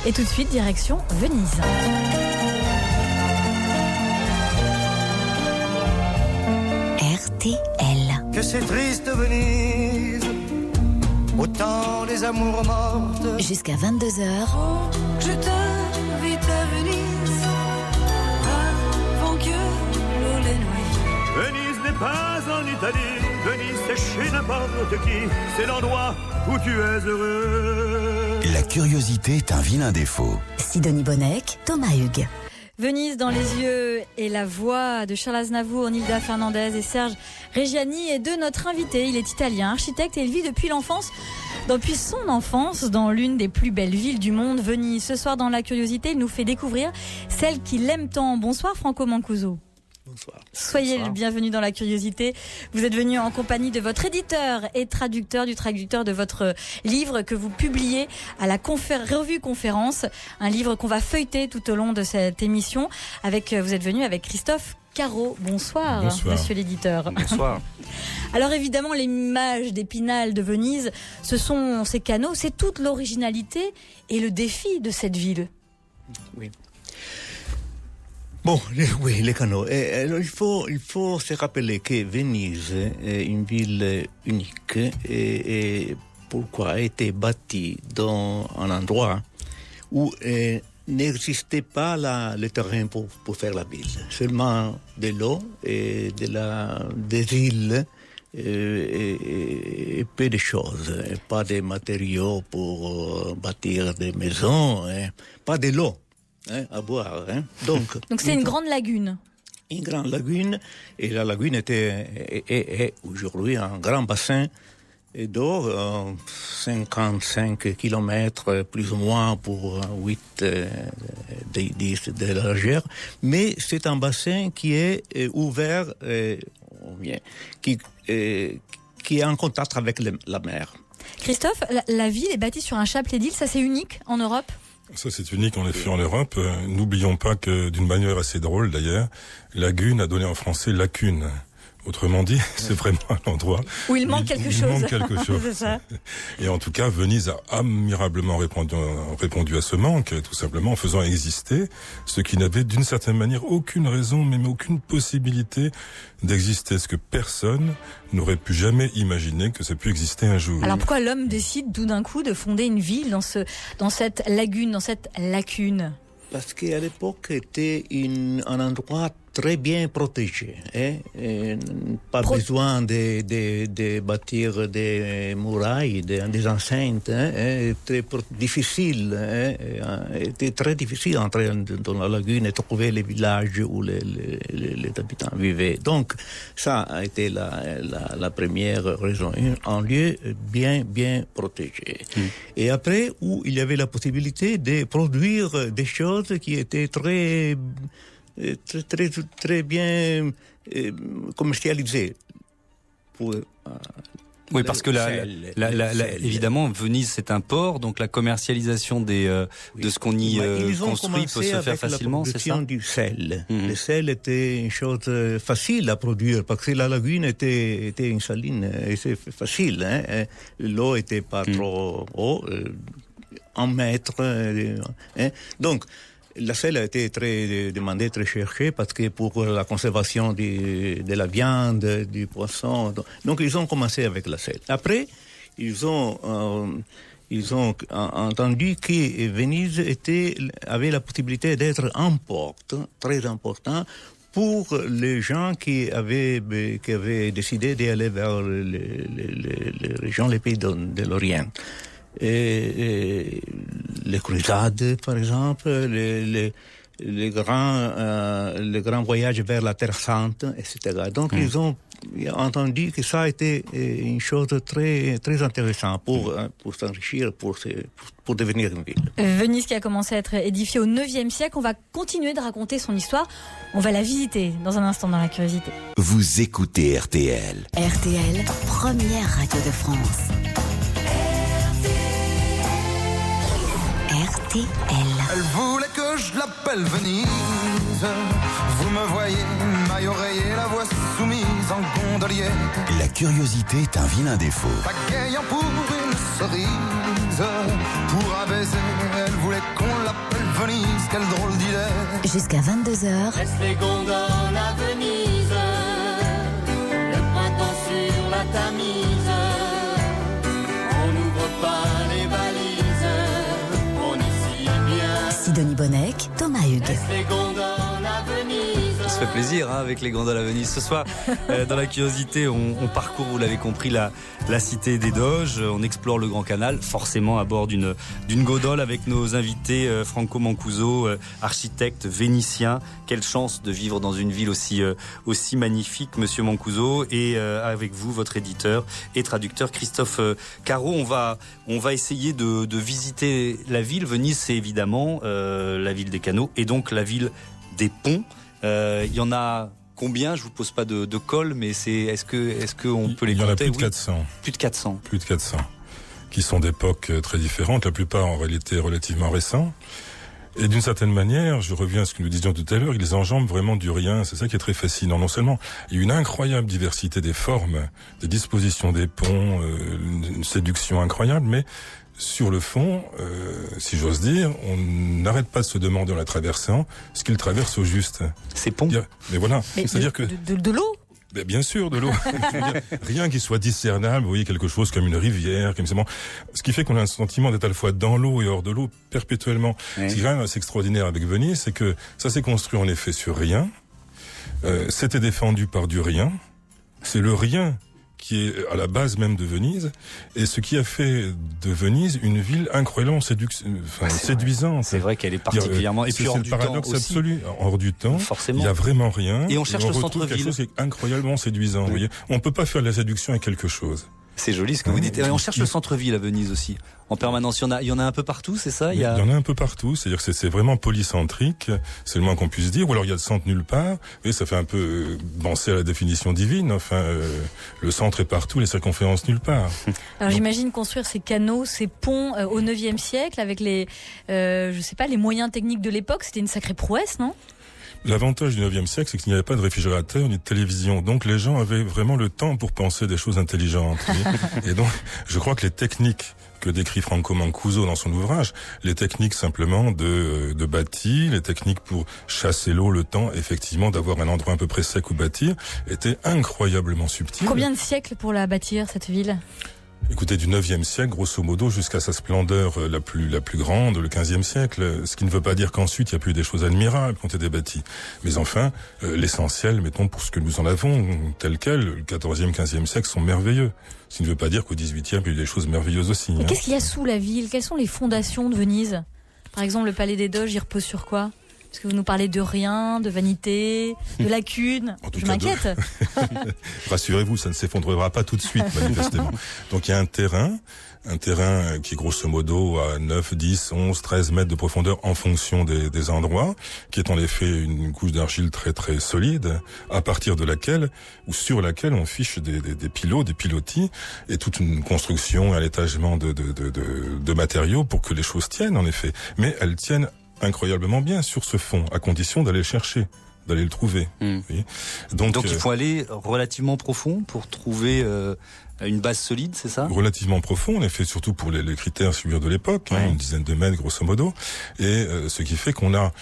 Et tout de suite, direction Venise. RTL. Que c'est triste Venise, autant les amours mortes. Jusqu'à 22h. Oh, je t'invite à Venise, avant que l'eau les noie. Venise n'est pas en Italie, Venise c'est chez n'importe qui, c'est l'endroit où tu es heureux. La curiosité est un vilain défaut. Sidonie Bonnec, Thomas Hugues. Venise dans les yeux et la voix de Charles Aznavour, Nilda Fernandez et Serge Reggiani et de notre invité. Il est italien, architecte et il vit depuis son enfance dans l'une des plus belles villes du monde, Venise. Ce soir dans La Curiosité, il nous fait découvrir celle qu'il aime tant. Bonsoir Franco Mancuso. Bonsoir. Soyez le bienvenu dans La Curiosité. Vous êtes venu en compagnie de votre éditeur et traducteur de votre livre que vous publiez à la Revue Conférence, un livre qu'on va feuilleter tout au long de cette émission. Vous êtes venu avec Christophe Caro. Bonsoir, monsieur l'éditeur. Bonsoir. Alors évidemment, l'image d'Épinal de Venise, ce sont ces canaux, c'est toute l'originalité et le défi de cette ville. Oui. Bon, les canaux. Alors, il faut se rappeler que Venise est une ville unique et pourquoi a été bâtie dans un endroit où n'existait pas le terrain pour faire la ville. Seulement de l'eau et des îles et peu de choses. Pas de matériaux pour bâtir des maisons, pas de l'eau. À boire. Donc c'est une grande lagune. Une grande lagune, et la lagune est aujourd'hui un grand bassin d'eau, 55 km plus ou moins pour 8, 10 de largeur, mais c'est un bassin qui est ouvert, qui est en contact avec la mer. Christophe, la ville est bâtie sur un chapelet d'îles, ça c'est unique en Europe ? Ça, c'est unique en effet en Europe. N'oublions pas que, d'une manière assez drôle d'ailleurs, lagune a donné en français lacune. Autrement dit, c'est vraiment un endroit où il manque quelque chose. C'est ça. Et en tout cas, Venise a admirablement répondu à ce manque, tout simplement en faisant exister ce qui n'avait d'une certaine manière aucune raison, même aucune possibilité d'exister. Ce que personne n'aurait pu jamais imaginer que ça pu exister un jour. Alors pourquoi l'homme décide tout d'un coup de fonder une ville dans cette lagune, dans cette lacune ? Parce qu'à l'époque, c'était un endroit très bien protégé. Pas besoin de bâtir des murailles, des enceintes. Très difficile. C'était très difficile d'entrer dans la lagune et trouver les villages où les habitants vivaient. Donc, ça a été la première raison. Un lieu bien protégé. Et après, où il y avait la possibilité de produire des choses qui étaient très bien commercialisées. Oui, parce que évidemment, Venise, c'est un port, donc la commercialisation de ce qu'on y construit peut se faire facilement, c'est ça ? La production du sel. Le sel était une chose facile à produire, parce que la lagune était une saline, et c'est facile. L'eau était pas trop haut, 1 mètre. Donc, la sel a été très demandée, très cherchée, parce que pour la conservation de la viande, du poisson. Donc, ils ont commencé avec la sel. Après, ils ont entendu que Venise avait la possibilité d'être un port très important pour les gens qui avaient décidé d'aller vers les régions, les pays de l'Orient. Et les croisades, par exemple, les grands voyages vers la Terre Sainte, etc. Donc, ils ont entendu que ça a été une chose très, très intéressante pour s'enrichir, pour devenir une ville. Venise qui a commencé à être édifiée au 9e siècle. On va continuer de raconter son histoire. On va la visiter dans un instant dans La Curiosité. Vous écoutez RTL. RTL, première radio de France. RTL. Elle voulait que je l'appelle Venise. Vous me voyez, maille oreiller, la voix soumise en gondolier. La curiosité est un vilain défaut. Pagayant pour une cerise, pour un baiser, elle voulait qu'on quelle drôle d'idée. Jusqu'à 22h. Laisse les gondoles à Venise, le printemps sur la Tamise. On n'ouvre pas les valises, on est si bien. Sidonie Bonnec, Thomas Hugues. Laisse les gondoles à Venise. Ça fait plaisir avec les gondoles à Venise. Ce soir, dans la curiosité, on parcourt, vous l'avez compris, la cité des Doges. On explore le Grand Canal, forcément à bord d'une gondole avec nos invités Franco Mancuso, architecte vénitien. Quelle chance de vivre dans une ville aussi magnifique, Monsieur Mancuso. Et avec vous, votre éditeur et traducteur Christophe Caro. On va essayer de visiter la ville. Venise, c'est évidemment la ville des canaux et donc la ville des ponts. Il y en a combien? Je vous pose pas de colle, mais est-ce qu'on peut les compter? Il y en a plus de 400. Plus de 400. Plus de 400. Qui sont d'époques très différentes, la plupart en réalité relativement récents. Et d'une certaine manière, je reviens à ce que nous disions tout à l'heure, ils enjambent vraiment du rien. C'est ça qui est très fascinant. Non seulement il y a une incroyable diversité des formes, des dispositions des ponts, une séduction incroyable, mais sur le fond, si j'ose dire, on n'arrête pas de se demander en la traversant ce qu'il traverse au juste. Ces ponts. Mais voilà, c'est-à-dire que de l'eau. Ben bien sûr, de l'eau. Rien qui soit discernable, vous voyez, quelque chose comme une rivière, comme ce qui fait qu'on a un sentiment d'être à la fois dans l'eau et hors de l'eau perpétuellement. Oui. Ce qui est quand même assez extraordinaire avec Venise, c'est que ça s'est construit en effet sur rien. C'était défendu par du rien. C'est le rien qui est à la base même de Venise, et ce qui a fait de Venise une ville incroyablement séduisante. C'est vrai qu'elle est particulièrement... Et puis hors du temps aussi. C'est le paradoxe absolu. Hors du temps, forcément. Il n'y a vraiment rien. Et on cherche le centre-ville. Quelque chose qui est incroyablement séduisant. Oui. Vous voyez, on ne peut pas faire de la séduction avec quelque chose. C'est joli ce que vous dites. Et on cherche le centre-ville à Venise aussi. En permanence, il y en a un peu partout, c'est ça? Il y en a un peu partout, c'est-à-dire que c'est vraiment polycentrique, c'est le moins qu'on puisse dire, ou alors il y a le centre nulle part, et ça fait un peu penser à la définition divine, enfin, le centre est partout, les circonférences nulle part. Alors j'imagine construire ces canaux, ces ponts au 9e siècle, avec les moyens techniques de l'époque, c'était une sacrée prouesse, non? L'avantage du 9e siècle, c'est qu'il n'y avait pas de réfrigérateur ni de télévision. Donc les gens avaient vraiment le temps pour penser des choses intelligentes. Et donc, je crois que les techniques que décrit Franco Mancuso dans son ouvrage, les techniques simplement de bâtir, les techniques pour chasser l'eau, le temps, effectivement, d'avoir un endroit à peu près sec où bâtir, étaient incroyablement subtiles. Combien de siècles pour la bâtir, cette ville ? Écoutez, du 9e siècle, grosso modo, jusqu'à sa splendeur la plus grande, le 15e siècle, ce qui ne veut pas dire qu'ensuite il y a plus des choses admirables qui ont été bâties. Mais enfin, l'essentiel, mettons, pour ce que nous en avons, tel quel, le 14e, 15e siècle sont merveilleux. Ce qui ne veut pas dire qu'au 18e, il y a eu des choses merveilleuses aussi. Et qu'est-ce qu'il y a sous la ville ? Quelles sont les fondations de Venise ? Par exemple, le palais des Doges, il repose sur quoi ? Parce que vous nous parlez de rien, de vanité, de lacunes. Je m'inquiète. Rassurez-vous, ça ne s'effondrera pas tout de suite, manifestement. Donc il y a un terrain qui est grosso modo à 9, 10, 11, 13 mètres de profondeur en fonction des endroits, qui est en effet une couche d'argile très très solide, à partir de laquelle, ou sur laquelle on fiche des pilots, des pilotis, et toute une construction, un étagement de matériaux pour que les choses tiennent, en effet. Mais elles tiennent incroyablement bien sur ce fond, à condition d'aller le chercher, d'aller le trouver. Donc il faut aller relativement profond pour trouver une base solide, c'est ça ? Relativement profond, en effet, surtout pour les critères de l'époque, une dizaine de mètres grosso modo, et ce qui fait qu'on a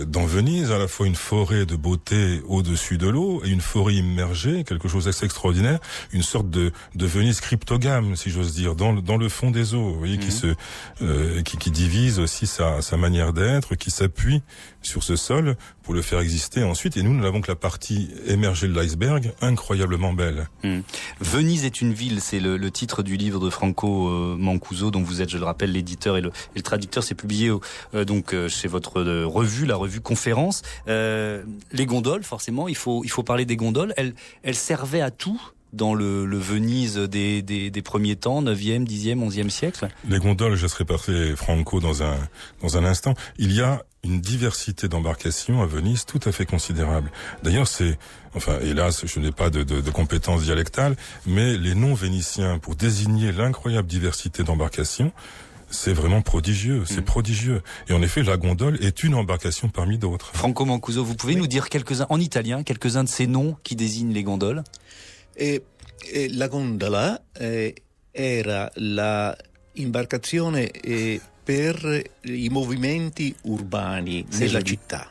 dans Venise à la fois une forêt de beauté au-dessus de l'eau et une forêt immergée, quelque chose d'assez extraordinaire, une sorte de Venise cryptogame, si j'ose dire, dans le fond des eaux, vous voyez, qui divise aussi sa manière d'être, qui s'appuie sur ce sol pour le faire exister ensuite, et nous n'avons que la partie émergée de l'iceberg, incroyablement belle. Venise est une ville, c'est le titre du livre de Franco Mancuso, dont vous êtes, je le rappelle, l'éditeur et le traducteur. C'est publié chez votre revue, la revue Conférence. Les gondoles, forcément, il faut parler des gondoles. Elles servaient à tout dans le Venise des premiers temps, 9e, 10e, 11e siècle. Les gondoles, je laisserai passer Franco dans un instant. Il y a une diversité d'embarcations à Venise tout à fait considérable. D'ailleurs, hélas, je n'ai pas de compétences dialectales, mais les noms vénitiens pour désigner l'incroyable diversité d'embarcations, c'est vraiment prodigieux, c'est prodigieux. Et en effet, la gondole est une embarcation parmi d'autres. Franco Mancuso, vous pouvez nous dire en italien, quelques-uns de ces noms qui désignent les gondoles ? La gondola era la imbarcazione per i movimenti urbani nella città.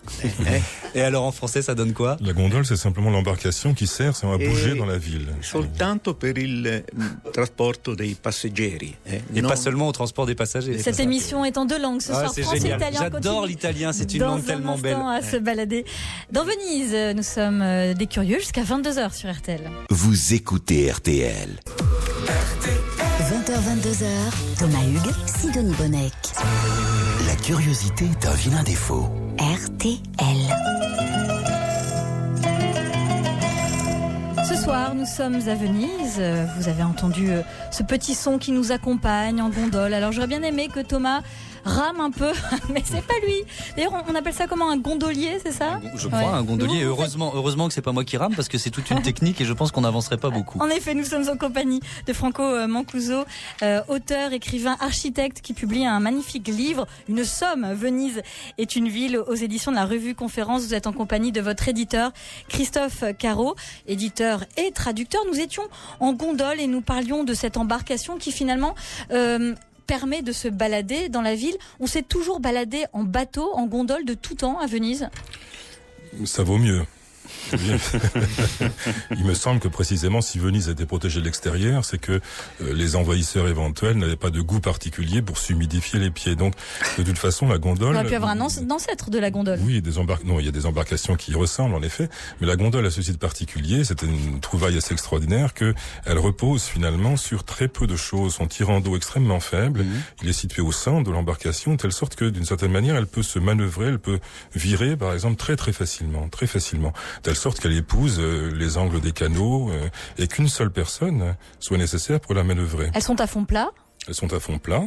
Et alors en français, ça donne quoi? La gondole, c'est simplement l'embarcation qui sert à bouger dans la ville. Soltanto per il trasporto dei passeggeri. Et pas seulement au transport des passagers. Cette émission est en 2 langues ce soir, c'est français et génial. italien. J'adore l'italien, c'est une langue tellement belle. Dans un instant à se balader. Dans Venise, nous sommes des curieux jusqu'à 22h sur RTL. Vous écoutez RTL. 20h, 22h, Thomas Hugues, Sidonie Bonnec. La curiosité est un vilain défaut. RTL. Ce soir, nous sommes à Venise. Vous avez entendu ce petit son qui nous accompagne en gondole. Alors j'aurais bien aimé que Thomas rame un peu, mais c'est pas lui. D'ailleurs, on appelle ça comment, un gondolier, c'est ça? Je crois, un gondolier. Heureusement que c'est pas moi qui rame, parce que c'est toute une technique et je pense qu'on n'avancerait pas beaucoup. En effet, nous sommes en compagnie de Franco Mancuso, auteur, écrivain, architecte, qui publie un magnifique livre, Une somme. Venise est une ville, aux éditions de la Revue Conférence. Vous êtes en compagnie de votre éditeur, Christophe Caro, éditeur et traducteur. Nous étions en gondole et nous parlions de cette embarcation qui finalement permet de se balader dans la ville. On s'est toujours baladé en bateau, en gondole de tout temps à Venise. Ça vaut mieux. Il me semble que précisément si Venise était protégée de l'extérieur, c'est que les envahisseurs éventuels n'avaient pas de goût particulier pour s'humidifier les pieds. Donc de toute façon, la gondole... On aurait pu avoir un ancêtre de la gondole. Oui, il y a des embarcations qui y ressemblent en effet, mais la gondole a ceci de particulier, c'était une trouvaille assez extraordinaire, que elle repose finalement sur très peu de choses. Son tirant d'eau extrêmement faible, il est situé au centre de l'embarcation, de telle sorte que d'une certaine manière, elle peut se manœuvrer, elle peut virer par exemple très facilement, telle sorte qu'elle épouse les angles des canaux et qu'une seule personne soit nécessaire pour la manœuvrer. Elles sont à fond plat? Elles sont à fond plat.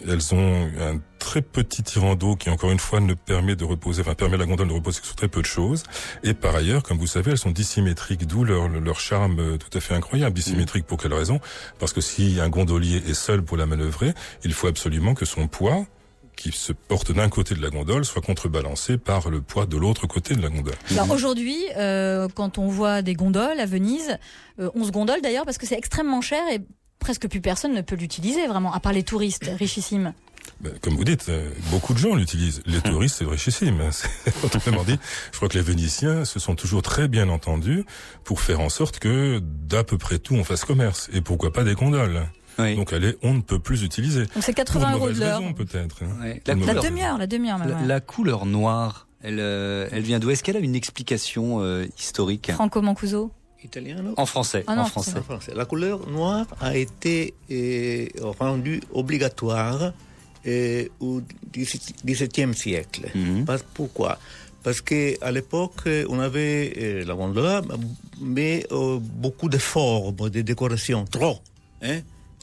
Elles ont un très petit tirant d'eau qui, encore une fois, permet à la gondole de reposer sur très peu de choses. Et par ailleurs, comme vous savez, elles sont dissymétriques, d'où leur charme tout à fait incroyable. Dissymétrique pour quelle raison? Parce que si un gondolier est seul pour la manœuvrer, il faut absolument que son poids, qui se porte d'un côté de la gondole, soit contrebalancé par le poids de l'autre côté de la gondole. Alors aujourd'hui, quand on voit des gondoles à Venise, on se gondole d'ailleurs parce que c'est extrêmement cher et presque plus personne ne peut l'utiliser vraiment, à part les touristes richissimes. Comme vous dites, beaucoup de gens l'utilisent. Les touristes, c'est richissime. Autrement dit, je crois que les Vénitiens se sont toujours très bien entendus pour faire en sorte que d'à peu près tout on fasse commerce. Et pourquoi pas des gondoles? Oui. Donc on ne peut plus utiliser. Donc c'est 80 € de l'heure. Peut-être. Ouais. La demi-heure même. La couleur noire, elle vient d'où? Est-ce qu'elle a une explication historique? Franco Mancuso. Italiano? En français. Ah non, en français. La couleur noire a été rendue obligatoire au XVIIe siècle. Pourquoi? Parce qu'à l'époque, on avait la gondola, mais beaucoup de formes, de décorations, trop.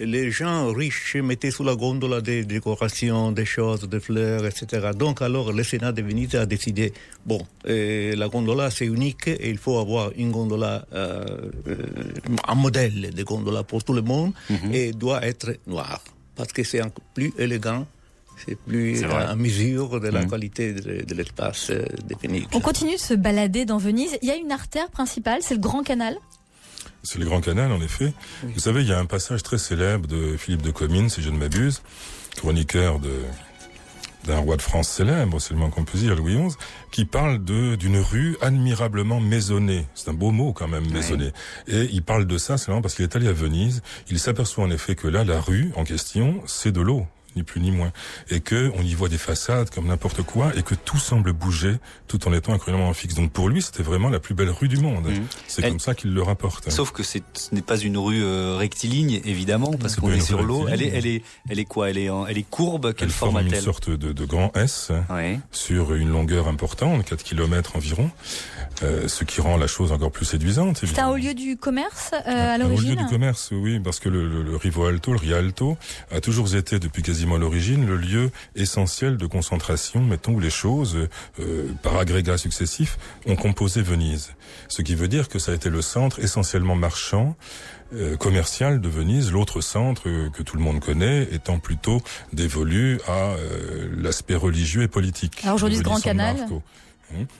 Les gens riches mettaient sous la gondola des décorations, des choses, des fleurs, etc. Donc alors le Sénat de Venise a décidé, la gondola c'est unique et il faut avoir une gondola, un modèle de gondola pour tout le monde et doit être noir parce que c'est encore plus élégant. C'est plus à mesure de la qualité de l'espace de Venise. On continue de se balader dans Venise. Il y a une artère principale, c'est le Grand Canal. C'est le Grand Canal, en effet. Oui. Vous savez, il y a un passage très célèbre de Philippe de Comines, si je ne m'abuse, chroniqueur d'un roi de France célèbre, c'est le moins qu'on puisse dire, Louis XI, qui parle d'une rue admirablement maisonnée. C'est un beau mot quand même, maisonnée. Et il parle de ça, c'est vraiment parce qu'il est allé à Venise. Il s'aperçoit en effet que là, la rue en question, c'est de l'eau. Ni plus ni moins, et que on y voit des façades comme n'importe quoi, et que tout semble bouger tout en étant incroyablement fixe. Donc pour lui, c'était vraiment la plus belle rue du monde. C'est comme ça qu'il le rapporte. Sauf que ce n'est pas une rue rectiligne, évidemment, parce qu'on est sur l'eau. Elle est quoi? Elle est courbe. Quelle forme a-t-elle? Une sorte de grand S sur une longueur importante, 4 km environ. Ce qui rend la chose encore plus séduisante. C'est un haut lieu du commerce à l'origine? Un haut lieu du commerce, oui, parce que le Rialto, le Rialto, a toujours été depuis quasiment à l'origine le lieu essentiel de concentration, mettons, où les choses, par agrégats successifs, ont composé Venise. Ce qui veut dire que ça a été le centre essentiellement marchand, commercial de Venise, l'autre centre que tout le monde connaît étant plutôt dévolu à l'aspect religieux et politique. Alors aujourd'hui, ce Grand Canal.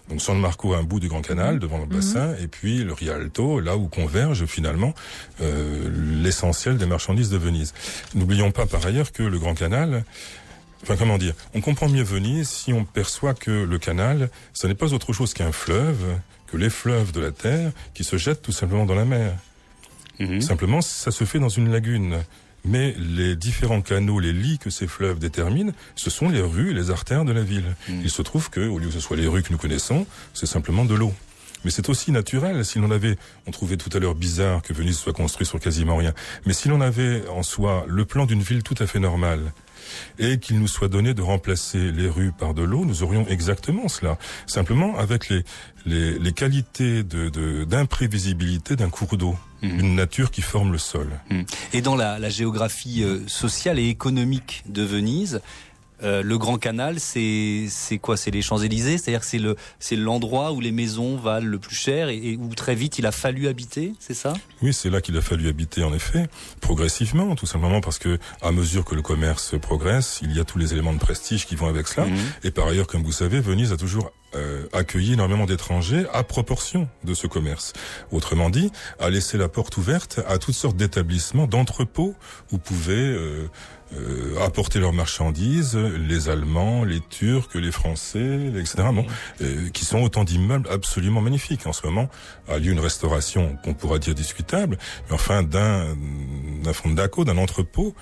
Donc San Marco a un bout du Grand Canal devant le bassin, et puis le Rialto, là où converge finalement l'essentiel des marchandises de Venise. N'oublions pas par ailleurs que le Grand Canal Enfin, comment dire, on comprend mieux Venise si on perçoit que le canal, ça n'est pas autre chose qu'un fleuve, que les fleuves de la terre qui se jettent tout simplement dans la mer. Simplement, ça se fait dans une lagune. Mais les différents canaux, les lits que ces fleuves déterminent, ce sont les rues et les artères de la ville. Il se trouve que, au lieu que ce soit les rues que nous connaissons, c'est simplement de l'eau. Mais c'est aussi naturel. Si l'on avait, on trouvait tout à l'heure bizarre que Venise soit construite sur quasiment rien. Mais si l'on avait en soi le plan d'une ville tout à fait normale, et qu'il nous soit donné de remplacer les rues par de l'eau, nous aurions exactement cela. Simplement avec les qualités d'imprévisibilité d'un cours d'eau. Une nature qui forme le sol. Et dans la géographie sociale et économique de Venise, le Grand Canal, c'est quoi? C'est les Champs-Élysées? C'est-à-dire que c'est l'endroit où les maisons valent le plus cher et où très vite il a fallu habiter, c'est ça? Oui, c'est là qu'il a fallu habiter en effet, progressivement, tout simplement parce que à mesure que le commerce progresse, il y a tous les éléments de prestige qui vont avec cela. Et par ailleurs, comme vous savez, Venise a toujours accueilli énormément d'étrangers à proportion de ce commerce. Autrement dit, a laissé la porte ouverte à toutes sortes d'établissements, d'entrepôts où pouvaient apporter leurs marchandises, les Allemands, les Turcs, les Français, etc. Qui sont autant d'immeubles absolument magnifiques. En ce moment, a lieu une restauration qu'on pourra dire discutable, mais enfin d'un fondaco, d'un entrepôt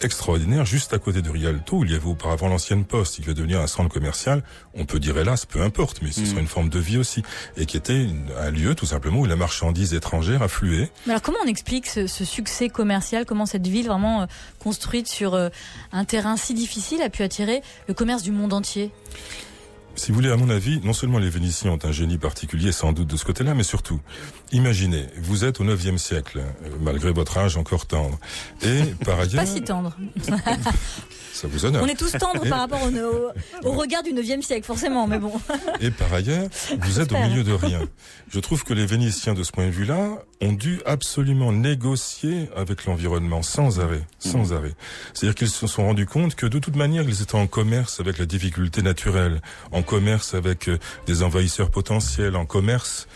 extraordinaire, juste à côté de Rialto, où il y avait auparavant l'ancienne poste, qui va devenir un centre commercial, on peut dire hélas, peu importe, mais ce serait une forme de vie aussi, et qui était un lieu tout simplement où la marchandise étrangère affluait. Mais alors comment on explique ce succès commercial, comment cette ville vraiment construite sur un terrain si difficile a pu attirer le commerce du monde entier ? Si vous voulez, à mon avis, non seulement les Vénitiens ont un génie particulier, sans doute de ce côté-là, mais surtout, imaginez, vous êtes au 9e siècle, malgré votre âge encore tendre, et par ailleurs... Pas si tendre. Ça vous honore. On est tous tendres par rapport au regard du 9e siècle, forcément, mais bon. Et par ailleurs, vous êtes au milieu de rien. Je trouve que les Vénitiens, de ce point de vue-là, ont dû absolument négocier avec l'environnement sans arrêt, sans arrêt. C'est-à-dire qu'ils se sont rendus compte que de toute manière, ils étaient en commerce avec la difficulté naturelle, en commerce avec des envahisseurs potentiels, en commerce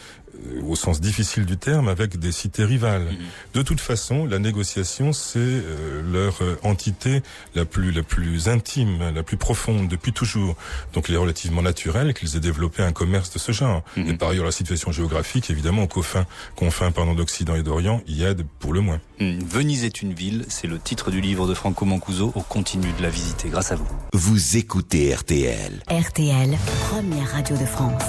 au sens difficile du terme, avec des cités rivales. De toute façon, la négociation, c'est leur entité la plus intime, la plus profonde depuis toujours. Donc il est relativement naturel qu'ils aient développé un commerce de ce genre. Et par ailleurs, la situation géographique, évidemment, confins d'Occident et d'Orient, y aide pour le moins. Venise est une ville, c'est le titre du livre de Franco Mancuso. On continue de la visiter grâce à vous. Vous écoutez RTL. RTL, première radio de France.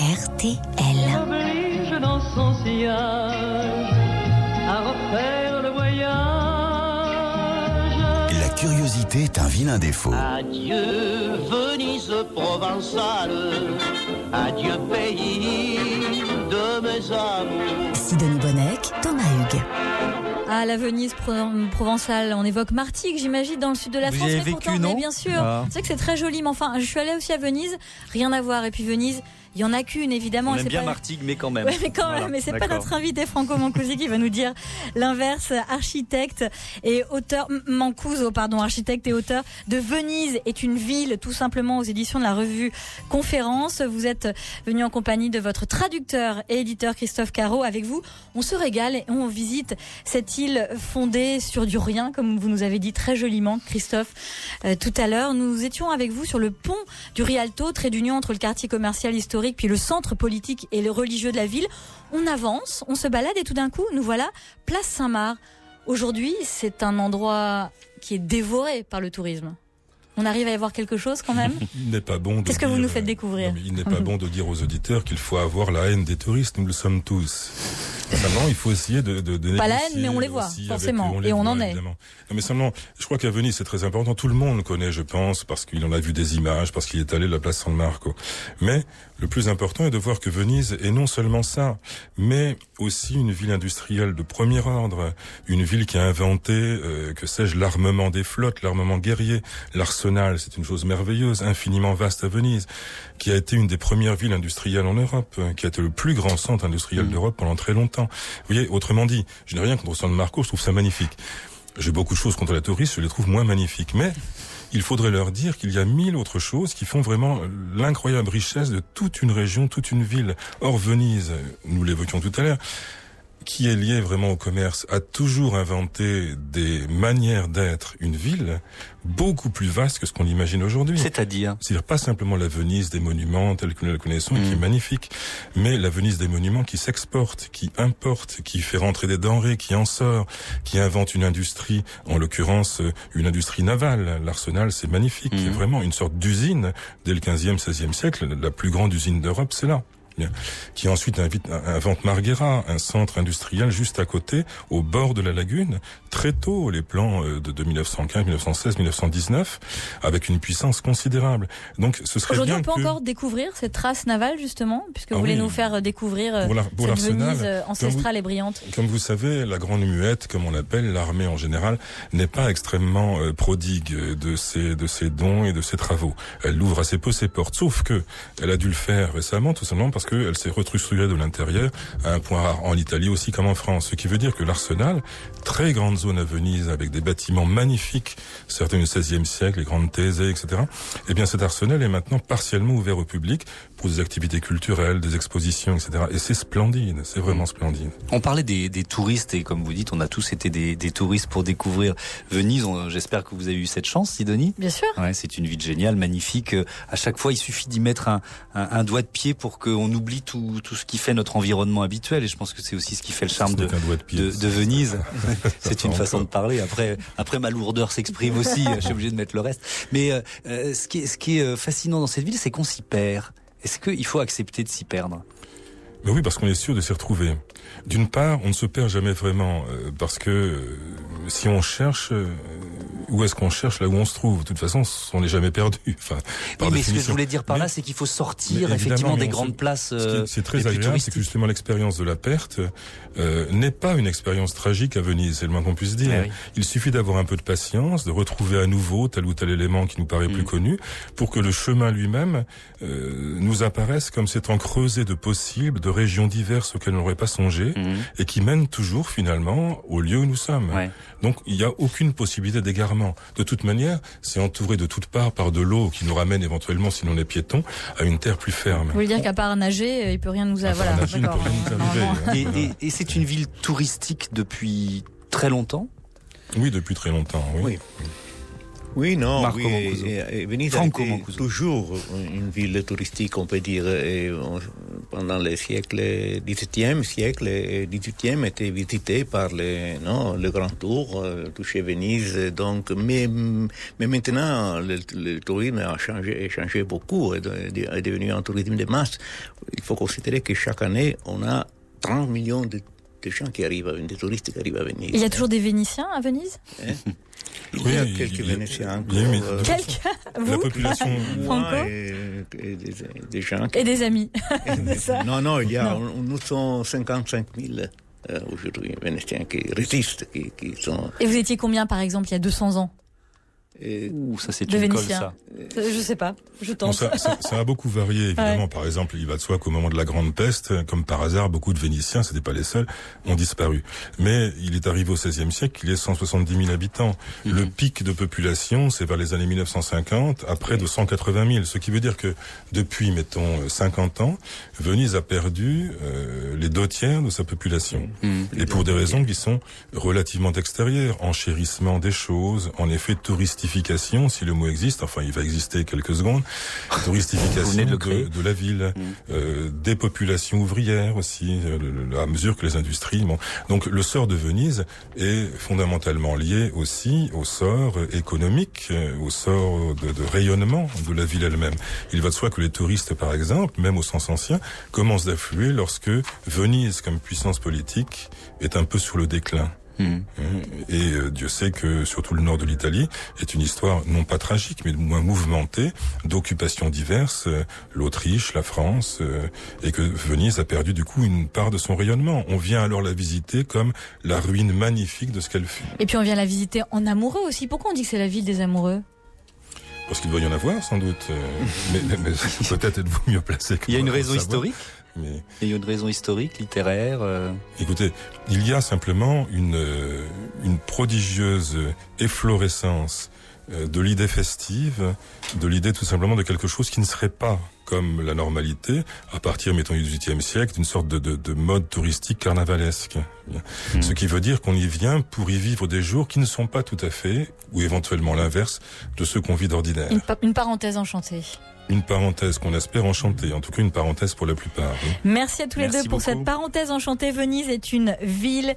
RTL. Oblige dans son sillage à refaire le voyage. La curiosité est un vilain défaut. Adieu Venise provençale, adieu pays de mes amours. Sidonie Bonnec, Thomas Hugues. Ah, la Venise provençale, on évoque Martigues, j'imagine, dans le sud de la France. Vous y avez vécu, non ? Mais bien sûr, c'est vrai que c'est très joli, mais enfin, je suis allée aussi à Venise, rien à voir. Et puis Venise, il y en a qu'une, évidemment. On aime bien Martigues, mais quand même. Ouais, mais quand même, mais c'est pas notre invité Franco Mancuso qui va nous dire l'inverse. Architecte et auteur, architecte et auteur de Venise est une ville, tout simplement, aux éditions de la revue Conférence. Vous êtes venu en compagnie de votre traducteur et éditeur Christophe Caro. Avec vous, on se régale et on visite cette île fondée sur du rien, comme vous nous avez dit très joliment, Christophe, tout à l'heure. Nous étions avec vous sur le pont du Rialto, trait d'union entre le quartier commercial historique puis le centre politique et le religieux de la ville. On avance, on se balade et tout d'un coup, nous voilà place Saint-Marc. Aujourd'hui, c'est un endroit qui est dévoré par le tourisme. On arrive à y voir quelque chose quand même. Il n'est pas bon. Qu'est-ce que vous nous faites découvrir ? Il n'est pas bon de dire aux auditeurs qu'il faut avoir la haine des touristes. Nous le sommes tous. Simplement, il faut essayer de pas la haine, mais on les voit forcément, et on en est. Non, mais simplement, je crois qu'à Venise c'est très important. Tout le monde connaît, je pense, parce qu'il en a vu des images, parce qu'il est allé à la place San Marco. Mais le plus important est de voir que Venise est non seulement ça, mais aussi une ville industrielle de premier ordre, une ville qui a inventé, que sais-je, l'armement des flottes, l'armement guerrier, l'arsenal, c'est une chose merveilleuse, infiniment vaste à Venise, qui a été une des premières villes industrielles en Europe, qui a été le plus grand centre industriel d'Europe pendant très longtemps. Vous voyez, autrement dit, je n'ai rien contre San Marco, je trouve ça magnifique. J'ai beaucoup de choses contre la touriste, je les trouve moins magnifiques, mais il faudrait leur dire qu'il y a 1000 autres choses qui font vraiment l'incroyable richesse de toute une région, toute une ville. Or, Venise, nous l'évoquions tout à l'heure, qui est lié vraiment au commerce, a toujours inventé des manières d'être une ville beaucoup plus vaste que ce qu'on imagine aujourd'hui. C'est-à-dire pas simplement la Venise des monuments telle que nous la connaissons, qui est magnifique, mais la Venise des monuments qui s'exporte, qui importe, qui fait rentrer des denrées, qui en sort, qui invente une industrie, en l'occurrence une industrie navale. L'Arsenal, c'est magnifique, vraiment une sorte d'usine dès le 15e, 16e siècle, la plus grande usine d'Europe, c'est là. Qui ensuite invente Marghera, un centre industriel juste à côté, au bord de la lagune, très tôt, les plans de 1915, 1916, 1919, avec une puissance considérable. Donc ce serait aujourd'hui, bien on peut encore découvrir cette trace navale, justement, puisque vous voulez nous faire découvrir pour cette Venise ancestrale et brillante. Comme vous savez, la Grande Muette, comme on l'appelle, l'armée en général, n'est pas extrêmement prodigue de ses dons et de ses travaux. Elle ouvre assez peu ses portes, sauf que elle a dû le faire récemment, tout simplement parce qu'elle s'est restructurée de l'intérieur à un point rare en Italie aussi comme en France. Ce qui veut dire que l'Arsenal, très grande zone à Venise avec des bâtiments magnifiques, certains du XVIe siècle, les grandes thésées, etc. Eh bien cet Arsenal est maintenant partiellement ouvert au public pour des activités culturelles, des expositions, etc. Et c'est splendide, c'est vraiment splendide. On parlait des touristes et comme vous dites, on a tous été des touristes pour découvrir Venise. J'espère que vous avez eu cette chance, Sidonie. Bien sûr. Ouais, c'est une ville géniale, magnifique. À chaque fois, il suffit d'y mettre un doigt de pied pour qu'on oublie tout ce qui fait notre environnement habituel. Et je pense que c'est aussi ce qui fait le charme de Venise. C'est une façon de parler. Après ma lourdeur s'exprime aussi. Je suis obligé de mettre le reste. Mais ce qui est fascinant dans cette ville, c'est qu'on s'y perd. Est-ce qu'il faut accepter de s'y perdre ? Mais oui, parce qu'on est sûr de s'y retrouver. D'une part, on ne se perd jamais vraiment, parce que si on cherche, où est-ce qu'on cherche là où on se trouve ? De toute façon, on n'est jamais perdu. Enfin, mais ce que je voulais dire par là, c'est qu'il faut sortir effectivement des grandes places. C'est très agréable, c'est que justement l'expérience de la perte n'est pas une expérience tragique à Venise, c'est le moins qu'on puisse dire. Oui. Il suffit d'avoir un peu de patience, de retrouver à nouveau tel ou tel élément qui nous paraît plus connu, pour que le chemin lui-même nous apparaisse comme s'étant creusé de possibles, de régions diverses auxquelles on n'aurait pas songé, et qui mènent toujours finalement au lieu où nous sommes. Ouais. Donc il n'y a aucune possibilité d'égarement. De toute manière, c'est entouré de toutes parts par de l'eau qui nous ramène éventuellement, si l'on est piéton, à une terre plus ferme. Vous voulez dire qu'à part nager, il peut rien nous avoir. Nager, il peut rien nous arriver. Et c'est une ville touristique depuis très longtemps ? Oui, depuis très longtemps, oui. Oui, non, Marco Mancuso. Venise a été toujours une ville touristique, on peut dire. Et pendant les siècles, 17e siècle et 18e, était visité par le Grand Tour, touché Venise. Donc, mais maintenant, le tourisme a changé beaucoup, est devenu un tourisme de masse. Il faut considérer que chaque année, on a 30 millions de gens qui arrivent, des touristes qui arrivent à Venise. Il y a toujours des Vénitiens à Venise ? Il y a quelques Vénitiens encore. La population... et des gens. Et des amis. Non, nous sommes 55 000 aujourd'hui, Vénitiens qui résistent, qui sont... Et vous étiez combien, par exemple, il y a 200 ans ? Ça c'est une colle, ça. Je sais pas, je tente. Ça a beaucoup varié, évidemment. Ouais. Par exemple, il va de soi qu'au moment de la Grande Peste, comme par hasard, beaucoup de Vénitiens, c'était pas les seuls, ont disparu. Mais il est arrivé au XVIe siècle, il y a 170 000 habitants. Le pic de population, c'est vers les années 1950, à près de 180 000. Ce qui veut dire que depuis, mettons, 50 ans, Venise a perdu les 2/3 de sa population. Et pour des raisons qui sont relativement extérieures. Enchérissement des choses, en effet, touristification, si le mot existe, enfin il va exister quelques secondes, touristification de la ville, des populations ouvrières aussi, à mesure que les industries... Bon. Donc le sort de Venise est fondamentalement lié aussi au sort économique, au sort de rayonnement de la ville elle-même. Il va de soi que les touristes, par exemple, même au sens ancien, commencent d'affluer lorsque Venise, comme puissance politique, est un peu sur le déclin. Et Dieu sait que surtout le nord de l'Italie est une histoire non pas tragique mais moins mouvementée d'occupations diverses, l'Autriche, la France, et que Venise a perdu du coup une part de son rayonnement. On vient alors la visiter comme la ruine magnifique de ce qu'elle fut. Et puis on vient la visiter en amoureux aussi. Pourquoi on dit que c'est la ville des amoureux ? Parce qu'il doit y en avoir sans doute, mais peut-être êtes-vous mieux placé que moi. Il y a une raison historique ? Mais... Il y a une raison historique, littéraire. Écoutez, il y a simplement une prodigieuse efflorescence de l'idée festive, de l'idée tout simplement de quelque chose qui ne serait pas comme la normalité, à partir, mettons, du XVIIIe siècle, d'une sorte de mode touristique carnavalesque. Ce qui veut dire qu'on y vient pour y vivre des jours qui ne sont pas tout à fait, ou éventuellement l'inverse, de ceux qu'on vit d'ordinaire. Une parenthèse enchantée. Une parenthèse qu'on espère enchantée, en tout cas une parenthèse pour la plupart. Oui. Merci à tous les deux pour cette parenthèse enchantée. Venise est une ville.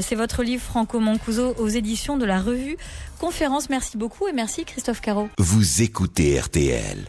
C'est votre livre Franco Mancuso aux éditions de la revue Conférence. Merci beaucoup et merci Christophe Caro. Vous écoutez RTL.